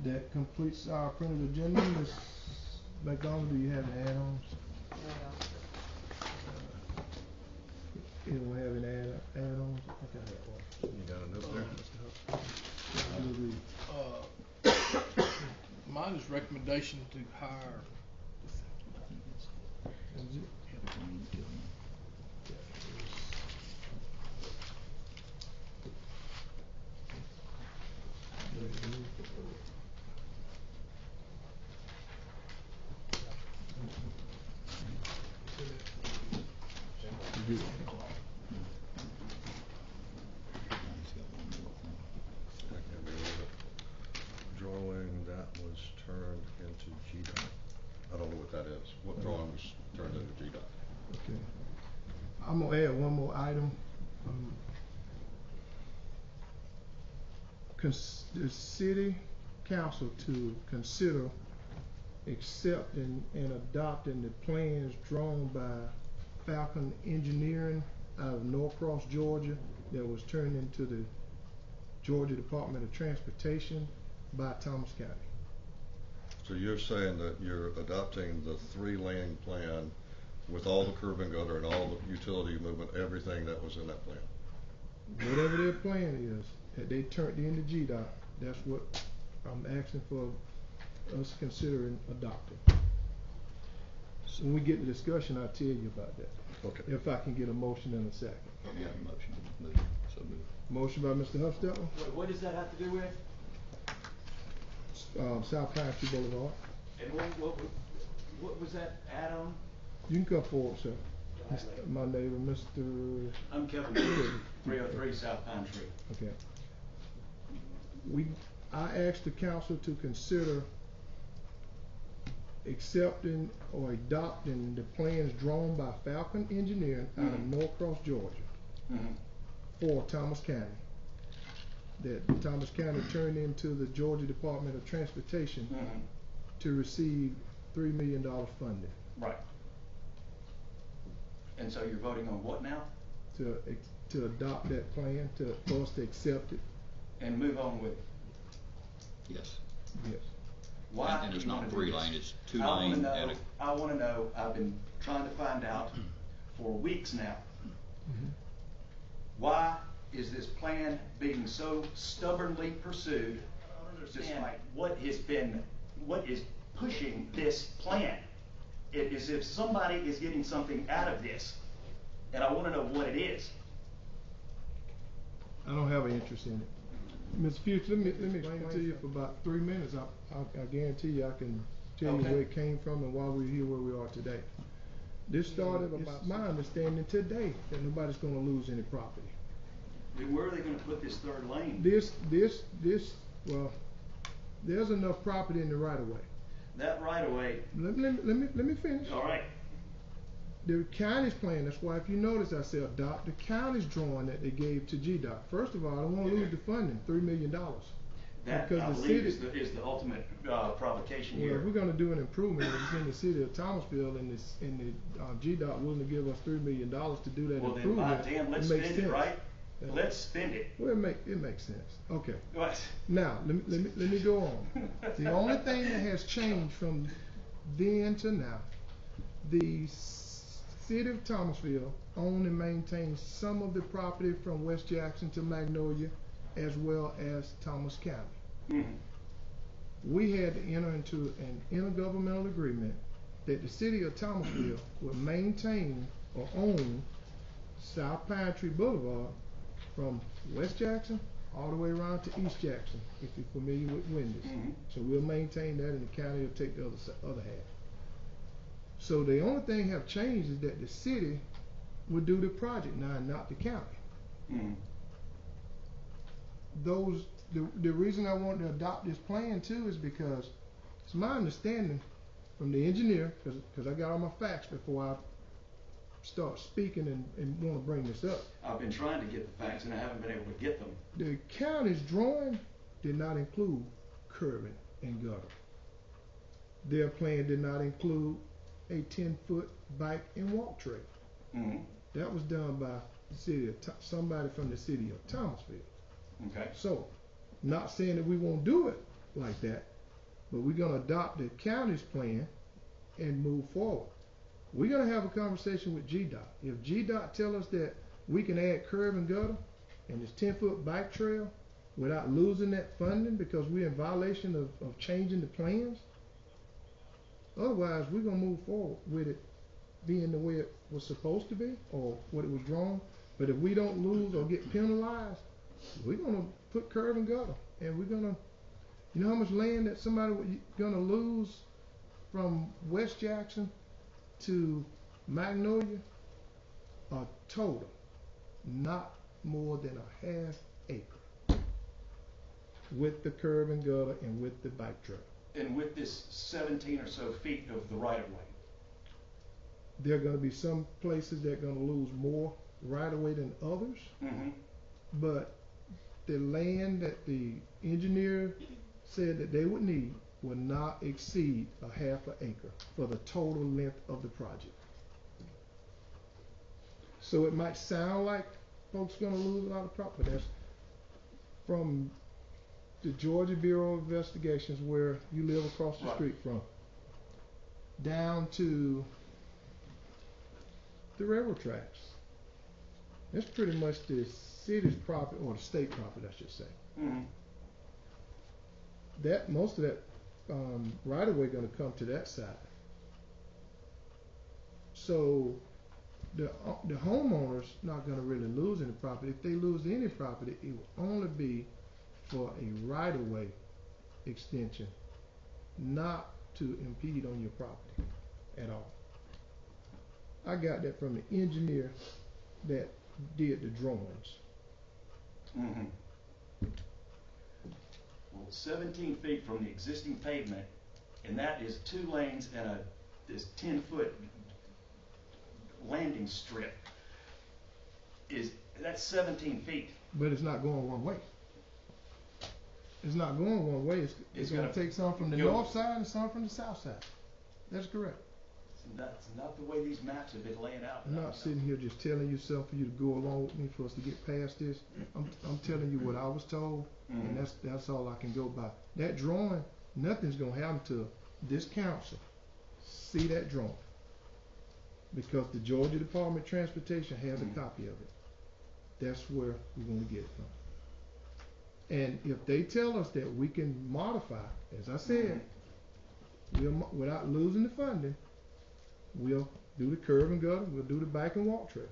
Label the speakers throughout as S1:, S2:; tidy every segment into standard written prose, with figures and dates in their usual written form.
S1: That completes our printed agenda. Ms. McDonald, do you have any add-ons? Anyone have any add-ons? I think I have one.
S2: You got it up there?
S3: Mine is recommendation to hire.
S2: Drawing that was turned into GDOT. I don't know what that is. What drawing was turned into GDOT?
S1: Okay. I'm gonna add one more item. The city council to consider accepting and adopting the plans drawn by Falcon Engineering out of Norcross, Georgia, that was turned into the Georgia Department of Transportation by Thomas County.
S2: So you're saying that you're adopting the 3-lane plan with all the curb and gutter and all the utility movement, everything that was in that plan?
S1: Whatever their plan is, that they turned into GDOT, that's what I'm asking for us considering adopting. So when we get to discussion, I'll tell you about that.
S2: Okay.
S1: If I can get a motion in a second.
S4: Yeah, motion. So move.
S1: Motion by Mr. Huffstepper.
S5: What does that have to do with?
S1: South Pinetree Boulevard.
S5: And what was that add-on?
S1: You can come forward, sir. My neighbor, Mr.
S5: I'm Kevin, 303 South Pinetree.
S1: Okay. I asked the council to consider accepting or adopting the plans drawn by Falcon Engineering out of Norcross, Georgia, for Thomas County. That Thomas County turned into the Georgia Department of Transportation to receive $3 million funding.
S5: Right. And so you're voting on what now?
S1: To adopt that plan, for us to accept it.
S5: And move on with it.
S4: Yes.
S1: Yes.
S5: Why?
S4: And it's not 3-lane, it's 2-lane.
S5: I want to know, I've been trying to find out for weeks now. Why is this plan being so stubbornly pursued, despite what is pushing this plan? It is as if somebody is getting something out of this, and I want to know what it is.
S1: I don't have an interest in it. Mr. Future, let me explain it to you for about 3 minutes. I guarantee you I can tell you where it came from and why we're here where we are today. This started, it's my understanding today, that nobody's going to lose any property.
S5: Then where are they going to put this 3rd lane?
S1: Well, there's enough property in the right of way.
S5: That right of way.
S1: Let me finish.
S5: All right.
S1: The county's plan, that's why if you notice I said adopt the county's drawing that they gave to GDOT. First of all, I don't want to lose the funding, $3 million.
S5: That,
S1: because
S5: I believe, is the ultimate provocation here.
S1: If we're going to do an improvement in the city of Thomasville and the GDOT willing to give us $3 million to do that improvement,
S5: then by damn, let's spend it, right? Let's spend it.
S1: Well, it makes sense. Okay.
S5: What?
S1: Now, let me go on. The only thing that has changed from then to now, the city of Thomasville own and maintain some of the property from West Jackson to Magnolia, as well as Thomas County. We had to enter into an intergovernmental agreement that the city of Thomasville would maintain or own South Pinetree Boulevard from West Jackson all the way around to East Jackson, if you're familiar with Wendy's. So we'll maintain that, and the county will take the other half. So the only thing have changed is that the city would do the project now, and not the county. The reason I wanted to adopt this plan too is because it's my understanding from the engineer, because I got all my facts before I start speaking and want to bring this up.
S5: I've been trying to get the facts and I haven't been able to get them.
S1: The county's drawing did not include curbing and gutter. Their plan did not include a 10-foot bike and walk trail. That was done by the city of somebody from the city of Thomasville.
S5: Okay.
S1: So, not saying that we won't do it, like that, but we're gonna adopt the county's plan and move forward. We're gonna have a conversation with GDOT. If GDOT tell us that we can add curb and gutter and this 10-foot bike trail without losing that funding because we're in violation of changing the plans, otherwise we're gonna move forward with it being the way it was supposed to be or what it was drawn. But if we don't lose or get penalized, we're gonna put curb and gutter, and we're gonna, you know how much land that somebody gonna lose from West Jackson to Magnolia? A total, not more than a half acre, with the curb and gutter and with the bike trail.
S5: And with this 17 or so feet of the right of way.
S1: There are going to be some places that are going to lose more right of way than others, but the land that the engineer said that they would need will not exceed a half an acre for the total length of the project. So it might sound like folks are going to lose a lot of property. That's from the Georgia Bureau of Investigations, where you live across the street from, down to the railroad tracks. That's pretty much the city's property, or the state property, I should say. That most of that right of way going to come to that side. So the homeowner's not going to really lose any property. If they lose any property, it will only be for a right of way extension, not to impede on your property at all. I got that from the engineer that did the drawings.
S5: Well, 17 feet from the existing pavement, and that is 2 lanes and this 10-foot landing strip. That's 17 feet.
S1: But it's not going one way. It's not going one way. It's going to take some from the north side and some from the south side. That's correct.
S5: That's not the way these maps have been laying out.
S1: I'm not sitting here just telling you something for you to go along with me for us to get past this. I'm telling you what I was told, and that's all I can go by. That drawing, nothing's going to happen to this council. See that drawing, because the Georgia Department of Transportation has a copy of it. That's where we're going to get it from. And if they tell us that we can modify, as I said, without losing the funding, we'll do the curb and gutter, we'll do the bike and walk trail.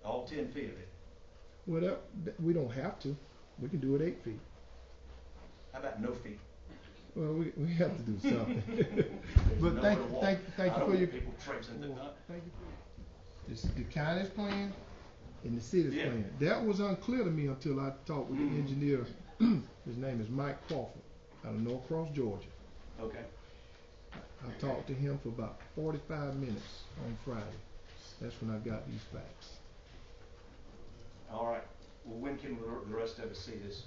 S5: All 10 feet of it.
S1: Well, we don't have to. We can do it 8 feet.
S5: How about no feet?
S1: Well, we have to do something. But thank you for your
S5: people traipsing the
S1: thank you for this, the county's plan and the city's plan. That was unclear to me until I talked with the engineer. His name is Mike Crawford out of Norcross, Georgia.
S5: Okay.
S1: I talked to him for about 45 minutes on Friday. That's when I got these facts.
S5: All right. Well, when can the rest of us see this?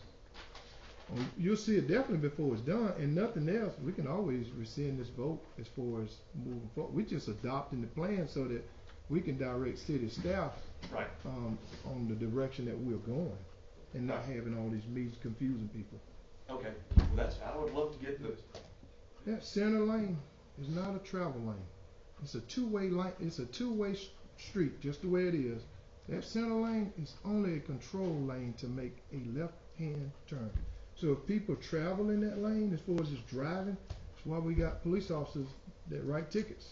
S1: You'll see it definitely before it's done, and nothing else. We can always rescind this vote as far as moving forward. We're just adopting the plan so that we can direct city staff on the direction that we're going, and not having all these meetings confusing people.
S5: Okay. Well, I would love to get the.
S1: That center lane is not a travel lane. It's a two-way lane. It's a two-way street, just the way it is. That center lane is only a control lane to make a left-hand turn. So if people travel in that lane, as far as just driving, that's why we got police officers that write tickets.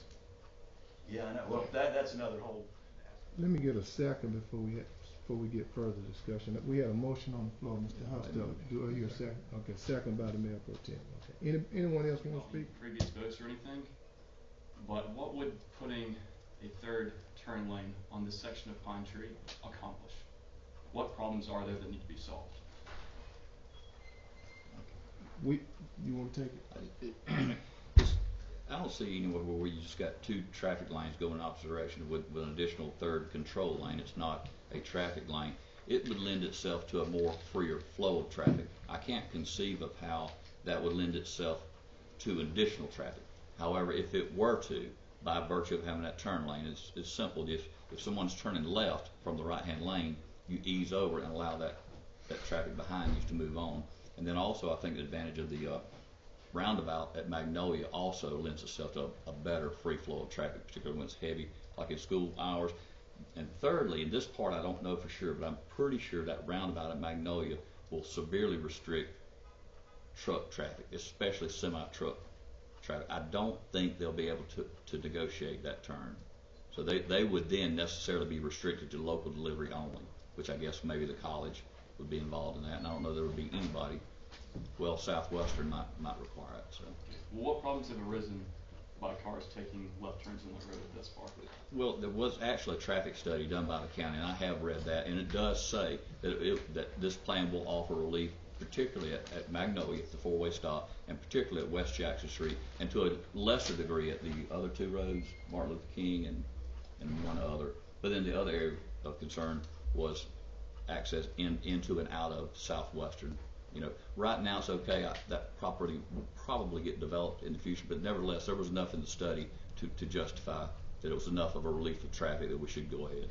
S5: Yeah, I know. Well, that's another whole.
S1: Let me get a second before we get further discussion. We had a motion on the floor, Mr. Hostel. Do I hear a second? Okay, second by the Mayor Pro Tem. Okay. Anyone else want to speak?
S6: Previous votes or anything, but what would putting a third turn lane on this section of Pinetree accomplish? What problems are there that need to be solved?
S1: You want to take it?
S4: I don't see anywhere where you just got 2 traffic lanes going in opposite direction with an additional third control lane. It's not a traffic lane. It would lend itself to a more freer flow of traffic. I can't conceive of how that would lend itself to additional traffic. However, if it were to, by virtue of having that turn lane, it's simple. If someone's turning left from the right-hand lane, you ease over and allow that traffic behind you to move on. And then also, I think the advantage of the roundabout at Magnolia also lends itself to a better free flow of traffic, particularly when it's heavy, like in school hours. And thirdly, in this part I don't know for sure, but I'm pretty sure that roundabout at Magnolia will severely restrict truck traffic, especially semi-truck traffic. I don't think they'll be able to negotiate that turn. So they would then necessarily be restricted to local delivery only, which I guess maybe the college would be involved in that, and I don't know there would be anybody. Well, Southwestern might require it. So.
S6: Well, what problems have arisen by cars taking left turns in the road thus far?
S4: Well, there was actually a traffic study done by the county, and I have read that, and it does say that this plan will offer relief, particularly at Magnolia, the four-way stop, and particularly at West Jackson Street, and to a lesser degree at the other two roads, Martin Luther King and one other. But then the other area of concern was access into and out of Southwestern. You know, right now it's okay. That property will probably get developed in the future, but nevertheless, there was enough in the study to justify that it was enough of a relief of traffic that we should go ahead.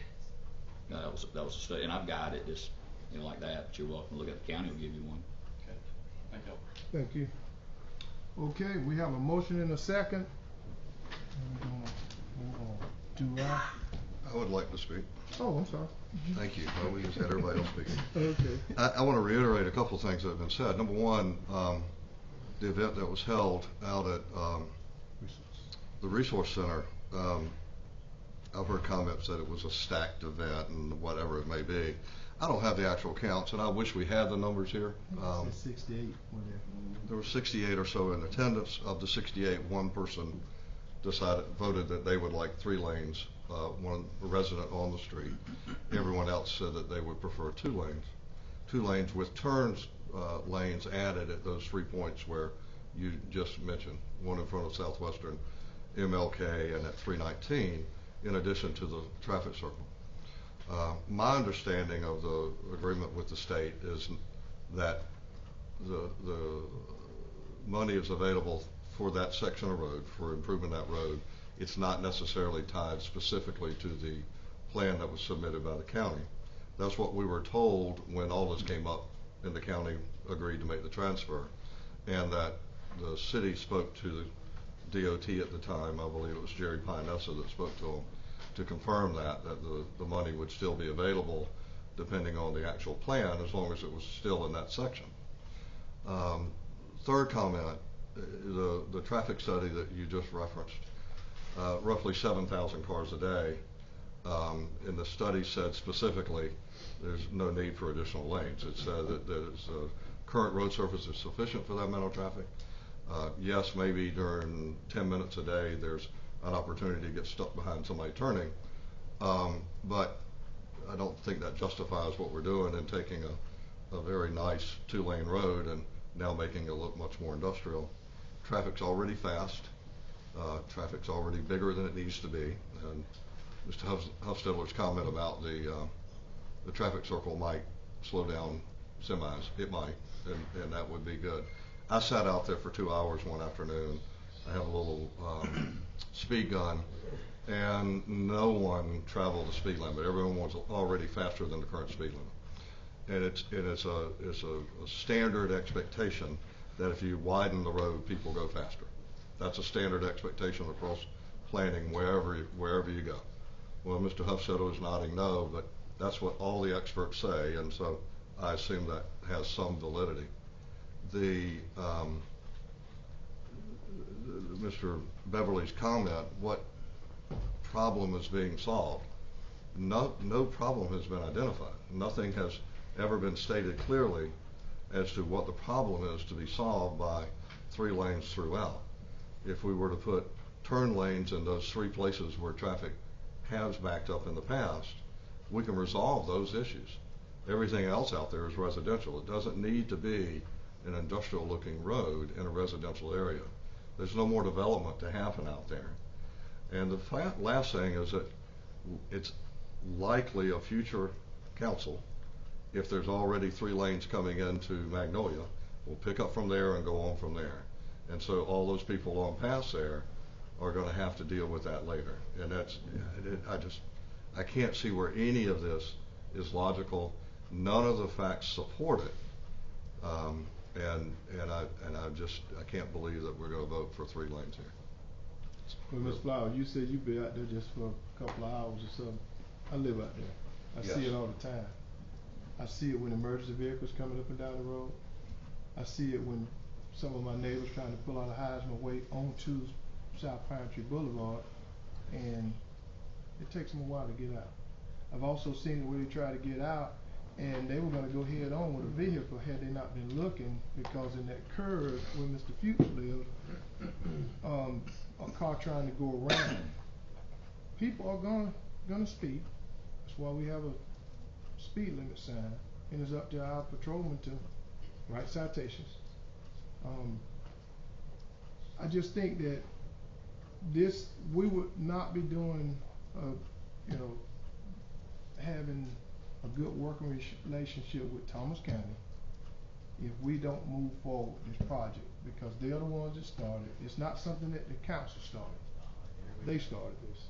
S4: That was a study, and I've got it just like that. But you're welcome to look at the county. Will give you one.
S6: Okay, thank you.
S1: Thank you. Okay, we have a motion and a second. We're gonna move on.
S2: I would like to speak.
S1: Oh, I'm sorry.
S2: Thank you. Well, we just had everybody else speaking.
S1: Okay.
S2: I want to reiterate a couple of things that have been said. Number one, the event that was held out at the Resource Center, I've heard comments that it was a stacked event and whatever it may be. I don't have the actual counts, and I wish we had the numbers here.
S1: 68.
S2: There were 68 or so in attendance. Of the 68, one person voted that they would like 3 lanes, one resident on the street. Everyone else said that they would prefer 2 lanes. 2 lanes with turns lanes added at those 3 points where you just mentioned, one in front of Southwestern, MLK, and at 319, in addition to the traffic circle. My understanding of the agreement with the state is that the money is available for that section of road, for improving that road. It's not necessarily tied specifically to the plan that was submitted by the county. That's what we were told when all this came up and the county agreed to make the transfer, and that the city spoke to the DOT at the time. I believe it was Jerry Pinessa that spoke to them to confirm that the money would still be available depending on the actual plan, as long as it was still in that section. Third comment, the traffic study that you just referenced, roughly 7,000 cars a day, and the study said specifically there's no need for additional lanes. It said that current road surface is sufficient for that amount of traffic. Yes, maybe during 10 minutes a day there's an opportunity to get stuck behind somebody turning, but I don't think that justifies what we're doing and taking a very nice 2-lane road and now making it look much more industrial. Traffic's already fast. Traffic's already bigger than it needs to be. And Mr. Huffstetler's comment about the traffic circle might slow down semis. It might, and that would be good. I sat out there for 2 hours one afternoon. I have a little speed gun, and no one traveled the speed limit. Everyone was already faster than the current speed limit. And it's a standard expectation that if you widen the road, people go faster. That's a standard expectation across planning wherever you go. Well, Mr. Huffstetler is nodding no, but that's what all the experts say, and so I assume that has some validity. Mr. Beverly's comment, what problem is being solved? No problem has been identified. Nothing has ever been stated clearly as to what the problem is to be solved by 3 lanes throughout. If we were to put turn lanes in those 3 places where traffic has backed up in the past, we can resolve those issues. Everything else out there is residential. It doesn't need to be an industrial looking road in a residential area. There's no more development to happen out there. And the last thing is that it's likely a future council, if there's already 3 lanes coming into Magnolia, will pick up from there and go on from there. And so all those people on past there are going to have to deal with that later. And I can't see where any of this is logical. None of the facts support it. And I just, I can't believe that we're gonna vote for 3 lanes here.
S1: Well, Ms. Flowers, you said you be out there just for a couple of hours or something. I live out there. I see
S2: Yes.
S1: it all the time. I see it when emergency vehicles coming up and down the road. I see it when some of my neighbors trying to pull out of Heisman Way onto South Pinetree Boulevard, and it takes them a while to get out. I've also seen it where they try to get out, and they were gonna go head on with a vehicle had they not been looking, because in that curve where Mr. Fuchs lived, a car trying to go around. People are gonna speed. That's why we have a speed limit sign, and it's up to our patrolmen to write citations. I just think that we would not be doing, having a good working relationship with Thomas County if we don't move forward with this project, because they're the ones that started. It's not something that the council started. They started this.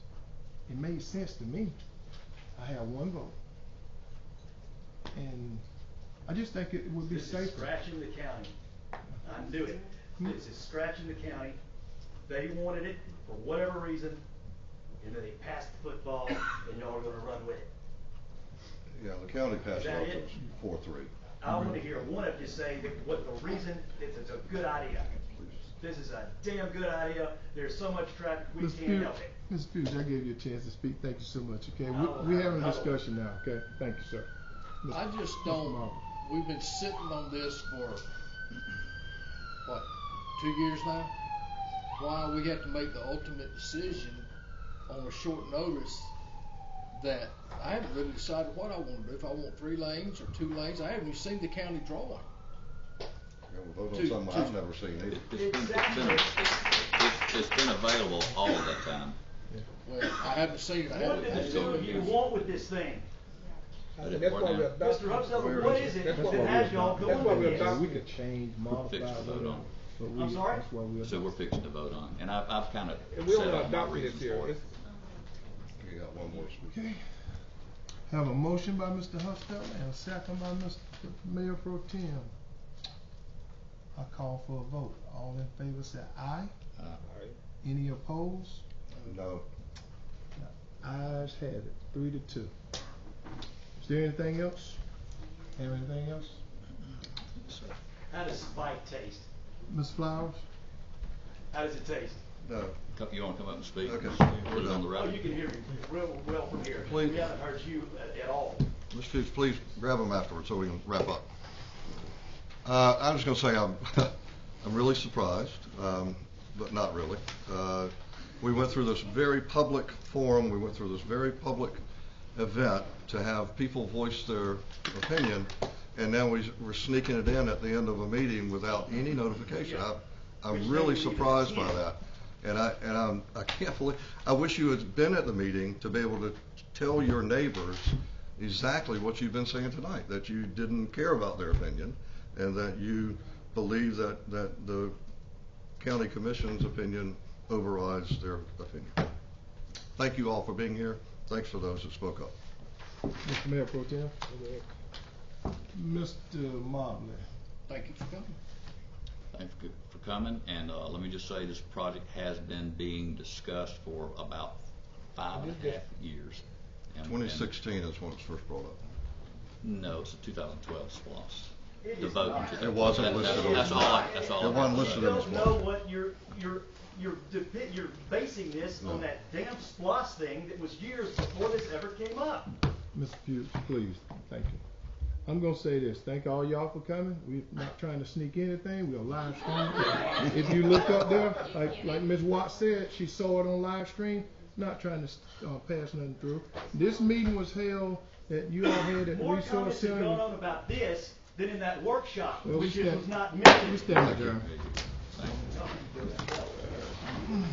S1: It made sense to me. I had 1 vote. And I just think it would be
S5: This
S1: safer.
S5: is scratching the county. I knew it. This is scratching the county. They wanted it for whatever reason, and then they passed the football, and y'all are gonna run with it.
S2: Yeah, the county passed
S5: Is that
S2: out
S5: it?
S2: 4-3.
S5: I want to hear one of you say that what the reason it's a good idea. This is a damn good idea. There's so much traffic, we
S1: Mr.
S5: can't
S1: Fuchs,
S5: help it.
S1: Mr. Fuchs, I gave you a chance to speak. Thank you so much, okay?
S5: I'll
S1: We're having a
S5: have another
S1: discussion now, okay? Thank you, sir.
S3: I just
S1: Mr.
S3: don't,
S1: Martin.
S3: we've been sitting on this for, what, 2 years now? Why we have to make the ultimate decision on a short notice that I haven't really decided what I want to do, if I want 3 lanes or 2 lanes. I haven't even seen the county drawing.
S2: Yeah, we'll vote on
S3: To-
S2: something
S3: to-
S2: I've never seen either.
S4: It's been available all of that time.
S3: Well, I haven't seen it. I
S5: What
S3: haven't.
S5: did you want with this thing?
S4: But
S7: That's
S4: it-
S7: why we
S4: now-
S7: adopted.
S5: Mr. Upsell,
S2: Where
S5: what
S2: is
S5: is
S2: it?
S5: it
S7: That's
S5: that
S7: why we
S5: has y'all
S7: adopted.
S5: going
S7: That's why we
S5: with this?
S7: adopted.
S1: We could change, modify,
S4: fixed to vote
S1: whatever,
S4: on.
S1: but
S5: I'm sorry?
S1: that's why we
S4: So we're
S1: adopted.
S4: fixing to vote on, and I've kind of
S7: And we
S4: set
S7: only
S4: out my
S7: adopted this
S4: reasons
S7: year.
S4: for it.
S2: You got 1 more speaker.
S1: Okay. Have a motion by Mr. Hustel and a second by Mr. Mayor Pro Tem. I call for a vote. All in favor say aye. Any opposed?
S2: No.
S1: Ayes have it, 3-2. Is there anything else? Have anything else?
S5: How does Spike taste?
S1: Ms. Flowers?
S5: How does it taste?
S2: No.
S4: You wanna come up and speak?
S2: Okay.
S4: Put it on the
S5: Oh,
S4: record.
S5: you can hear me real well from here.
S2: Please.
S5: We haven't heard you at all.
S2: Mr. Fuchs, please grab them afterwards so we can wrap up. I was going to say I'm really surprised, but not really. We went through this very public forum, we went through this very public event to have people voice their opinion, and now we're sneaking it in at the end of a meeting without any notification. I'm really surprised by that. And I can't believe, I wish you had been at the meeting to be able to tell your neighbors exactly what you've been saying tonight, that you didn't care about their opinion, and that you believe that the county commission's opinion overrides their opinion. Thank you all for being here. Thanks for those that spoke up.
S1: Mr. Mayor Pro Tem? Mr. Mobley?
S3: Thank you for coming.
S4: Thanks for coming, and let me just say, this project has been being discussed for about 5.5 years. And-
S2: 2016 is when it was first brought up.
S4: No, it's a 2012 SPLOST.
S5: It
S4: The
S5: is
S4: vote
S5: not.
S4: into
S2: It wasn't
S4: that-
S2: listed on
S4: That's
S2: the-
S4: all that's all.
S2: It wasn't
S5: You
S2: listed in the
S5: don't know
S2: SPLOST.
S5: what you're basing this on
S2: No.
S5: that damn SPLOST thing that was years before this ever came up.
S1: Mr. Fuchs, please, thank you. I'm gonna say this, thank all y'all for coming. We're not trying to sneak anything, we're live stream. If you look up there, like Ms. Watts said, she saw it on live stream, not trying to pass nothing through. This meeting was held that you all had at the
S5: More
S1: Resource
S5: comments have
S1: Center.
S5: gone on about this than in that workshop,
S1: Well,
S5: which
S1: we
S5: it
S1: stand-
S5: was not
S1: We
S5: mentioned.
S1: stand adjourned.
S4: Thank you.